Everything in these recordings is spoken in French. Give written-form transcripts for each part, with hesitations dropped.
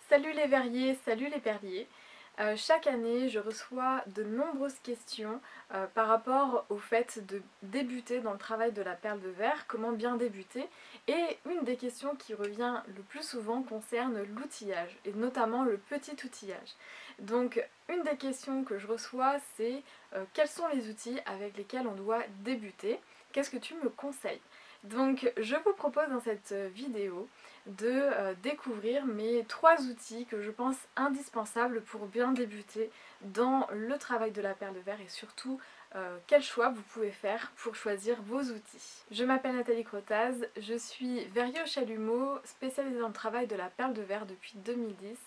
Salut les verriers, salut les perliers. Chaque année, je reçois de nombreuses questions par rapport au fait de débuter dans le travail de la perle de verre, comment bien débuter. Et une des questions qui revient le plus souvent concerne l'outillage, et notamment le petit outillage. Donc, une des questions que je reçois, c'est quels sont les outils avec lesquels on doit débuter? Qu'est-ce que tu me conseilles? Donc, je vous propose dans cette vidéo de découvrir mes 3 outils que je pense indispensables pour bien débuter dans le travail de la perle de verre et surtout quel choix vous pouvez faire pour choisir vos outils. Je m'appelle Nathalie Crotaz, je suis verrier au chalumeau spécialisée dans le travail de la perle de verre depuis 2010.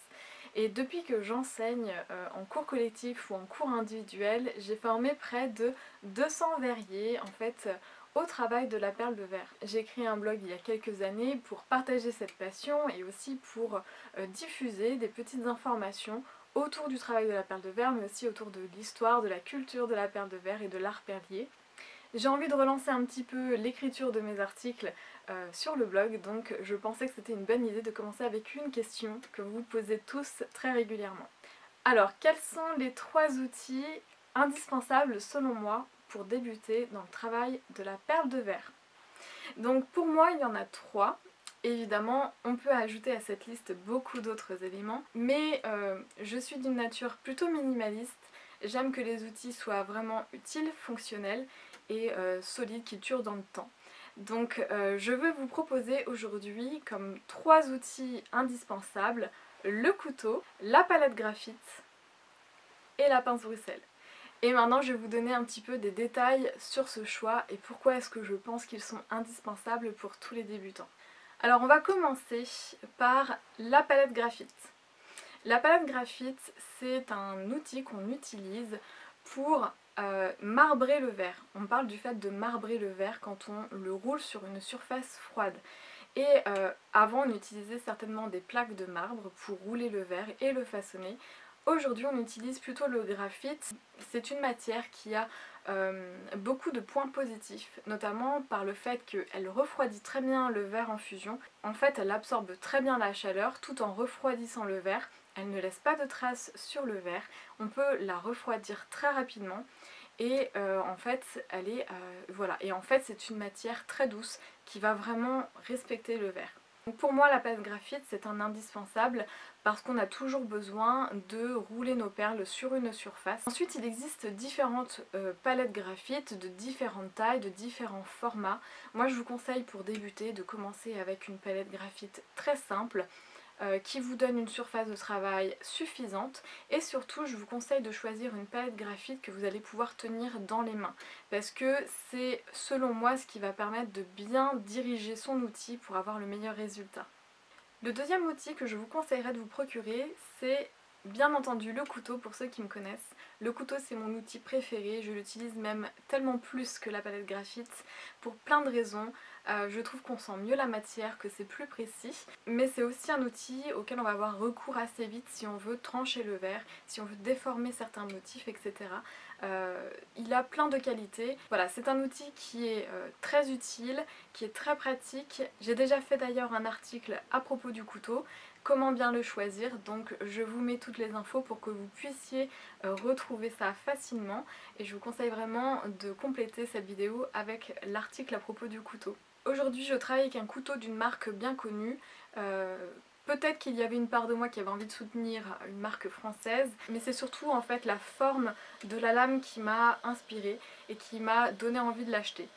Et depuis que j'enseigne en cours collectif ou en cours individuel, j'ai formé près de 200 verriers en fait au travail de la perle de verre. J'ai créé un blog il y a quelques années pour partager cette passion et aussi pour diffuser des petites informations autour du travail de la perle de verre, mais aussi autour de l'histoire, de la culture de la perle de verre et de l'art perlier. J'ai envie de relancer un petit peu l'écriture de mes articles sur le blog, donc je pensais que c'était une bonne idée de commencer avec une question que vous posez tous très régulièrement. Alors, quels sont les 3 outils indispensables selon moi pour débuter dans le travail de la perle de verre? Donc pour moi, il y en a 3. Évidemment, on peut ajouter à cette liste beaucoup d'autres éléments, mais je suis d'une nature plutôt minimaliste. J'aime que les outils soient vraiment utiles, fonctionnels et solides, qui durent dans le temps. Donc je veux vous proposer aujourd'hui comme 3 outils indispensables: le couteau, la palette graphite et la pince Bruxelles. Et maintenant je vais vous donner un petit peu des détails sur ce choix et pourquoi est-ce que je pense qu'ils sont indispensables pour tous les débutants. Alors on va commencer par la palette graphite. La palette graphite, c'est un outil qu'on utilise pour marbrer le verre. On parle du fait de marbrer le verre quand on le roule sur une surface froide. Et avant on utilisait certainement des plaques de marbre pour rouler le verre et le façonner. Aujourd'hui on utilise plutôt le graphite. C'est une matière qui a beaucoup de points positifs, notamment par le fait qu'elle refroidit très bien le verre en fusion. En fait elle absorbe très bien la chaleur tout en refroidissant le verre. Elle ne laisse pas de traces sur le verre. On peut la refroidir très rapidement. Et en fait, voilà. Et en fait, c'est une matière très douce qui va vraiment respecter le verre. Donc pour moi, la pâte graphite, c'est un indispensable parce qu'on a toujours besoin de rouler nos perles sur une surface. Ensuite, il existe différentes palettes graphite de différentes tailles, de différents formats. Moi, je vous conseille pour débuter de commencer avec une palette graphite très simple, qui vous donne une surface de travail suffisante, et surtout je vous conseille de choisir une palette graphite que vous allez pouvoir tenir dans les mains parce que c'est selon moi ce qui va permettre de bien diriger son outil pour avoir le meilleur résultat. Le deuxième outil que je vous conseillerais de vous procurer, c'est bien entendu le couteau. Pour ceux qui me connaissent, le couteau c'est mon outil préféré, je l'utilise même tellement plus que la palette graphite pour plein de raisons. Je trouve qu'on sent mieux la matière, que c'est plus précis, mais c'est aussi un outil auquel on va avoir recours assez vite si on veut trancher le verre, si on veut déformer certains motifs, etc. Il a plein de qualités. Voilà, c'est un outil qui est très utile, qui est très pratique. J'ai déjà fait d'ailleurs un article à propos du couteau, comment bien le choisir, donc je vous mets toutes les infos pour que vous puissiez retrouver ça facilement, et je vous conseille vraiment de compléter cette vidéo avec l'article à propos du couteau. Aujourd'hui je travaille avec un couteau d'une marque bien connue. Peut-être qu'il y avait une part de moi qui avait envie de soutenir une marque française, mais c'est surtout en fait la forme de la lame qui m'a inspirée et qui m'a donné envie de l'acheter.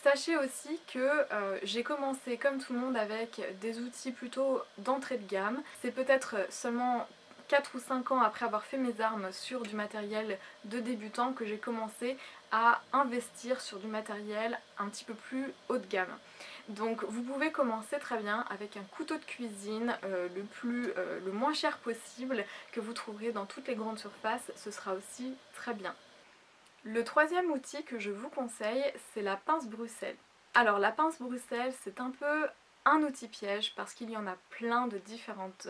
Sachez aussi que j'ai commencé comme tout le monde avec des outils plutôt d'entrée de gamme. C'est peut-être seulement 4 ou 5 ans après avoir fait mes armes sur du matériel de débutant que j'ai commencé à investir sur du matériel un petit peu plus haut de gamme. Donc vous pouvez commencer très bien avec un couteau de cuisine le moins cher possible que vous trouverez dans toutes les grandes surfaces, ce sera aussi très bien. Le troisième outil que je vous conseille, c'est la pince Bruxelles. Alors la pince Bruxelles, c'est un peu un outil piège parce qu'il y en a plein de différentes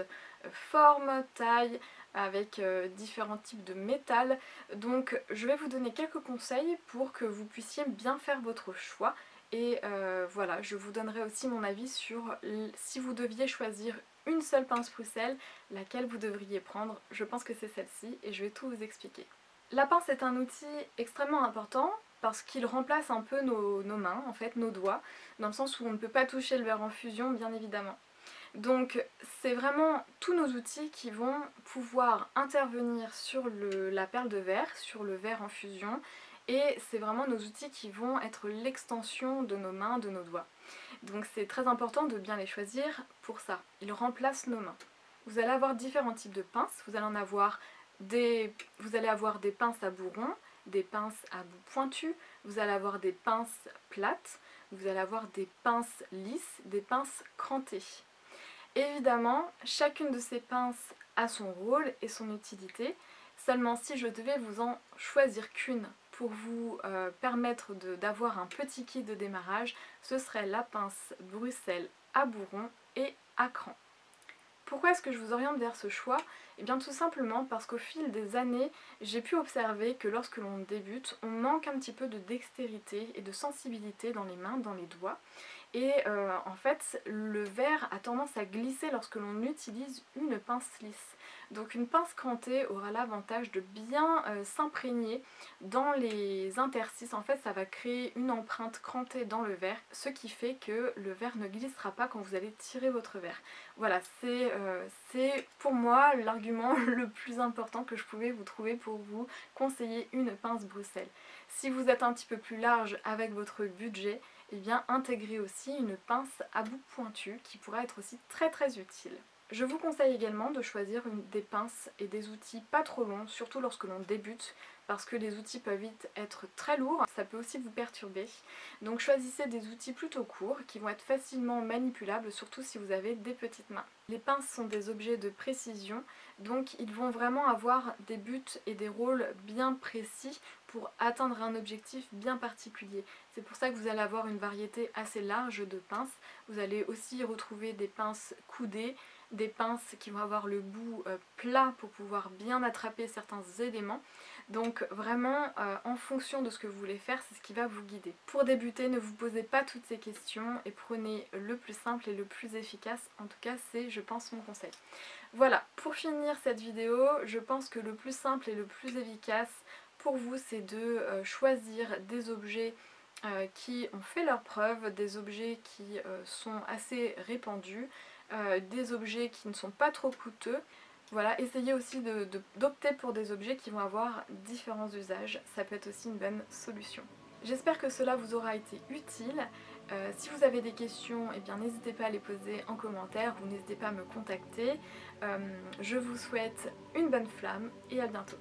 formes, tailles, avec différents types de métal. Donc je vais vous donner quelques conseils pour que vous puissiez bien faire votre choix. Et voilà, je vous donnerai aussi mon avis sur si vous deviez choisir une seule pince Bruxelles, laquelle vous devriez prendre. Je pense que c'est celle-ci et je vais tout vous expliquer. La pince est un outil extrêmement important parce qu'il remplace un peu nos mains, en fait nos doigts, dans le sens où on ne peut pas toucher le verre en fusion bien évidemment. Donc c'est vraiment tous nos outils qui vont pouvoir intervenir sur la perle de verre, sur le verre en fusion, et c'est vraiment nos outils qui vont être l'extension de nos mains, de nos doigts. Donc c'est très important de bien les choisir pour ça. Ils remplacent nos mains. Vous allez avoir différents types de pinces. Vous allez avoir des pinces à bout rond, des pinces à bout pointu, vous allez avoir des pinces plates, vous allez avoir des pinces lisses, des pinces crantées. Évidemment, chacune de ces pinces a son rôle et son utilité. Seulement si je devais vous en choisir qu'une pour vous permettre d'avoir un petit kit de démarrage, ce serait la pince Bruxelles à bout rond et à cran. Pourquoi est-ce que je vous oriente vers ce choix? Eh bien tout simplement parce qu'au fil des années, j'ai pu observer que lorsque l'on débute, on manque un petit peu de dextérité et de sensibilité dans les mains, dans les doigts. Et en fait, le verre a tendance à glisser lorsque l'on utilise une pince lisse. Donc une pince crantée aura l'avantage de bien s'imprégner dans les interstices. En fait, ça va créer une empreinte crantée dans le verre, ce qui fait que le verre ne glissera pas quand vous allez tirer votre verre. Voilà, c'est pour moi l'argument le plus important que je pouvais vous trouver pour vous conseiller une pince Bruxelles. Si vous êtes un petit peu plus large avec votre budget, eh bien intégrez aussi une pince à bout pointu qui pourra être aussi très utile. Je vous conseille également de choisir des pinces et des outils pas trop longs, surtout lorsque l'on débute, parce que les outils peuvent vite être très lourds, ça peut aussi vous perturber. Donc choisissez des outils plutôt courts qui vont être facilement manipulables, surtout si vous avez des petites mains. Les pinces sont des objets de précision, donc ils vont vraiment avoir des buts et des rôles bien précis pour atteindre un objectif bien particulier. C'est pour ça que vous allez avoir une variété assez large de pinces. Vous allez aussi retrouver des pinces coudées, des pinces qui vont avoir le bout plat pour pouvoir bien attraper certains éléments. Donc vraiment en fonction de ce que vous voulez faire, c'est ce qui va vous guider. Pour débuter, ne vous posez pas toutes ces questions et prenez le plus simple et le plus efficace. En tout cas, c'est je pense mon conseil. Voilà, pour finir cette vidéo, je pense que le plus simple et le plus efficace pour vous, c'est de choisir des objets qui ont fait leurs preuves, des objets qui sont assez répandus, des objets qui ne sont pas trop coûteux. Voilà, essayez aussi d'opter pour des objets qui vont avoir différents usages, ça peut être aussi une bonne solution. J'espère que cela vous aura été utile. Si vous avez des questions, eh bien n'hésitez pas à les poser en commentaire ou n'hésitez pas à me contacter. Je vous souhaite une bonne flamme et à bientôt.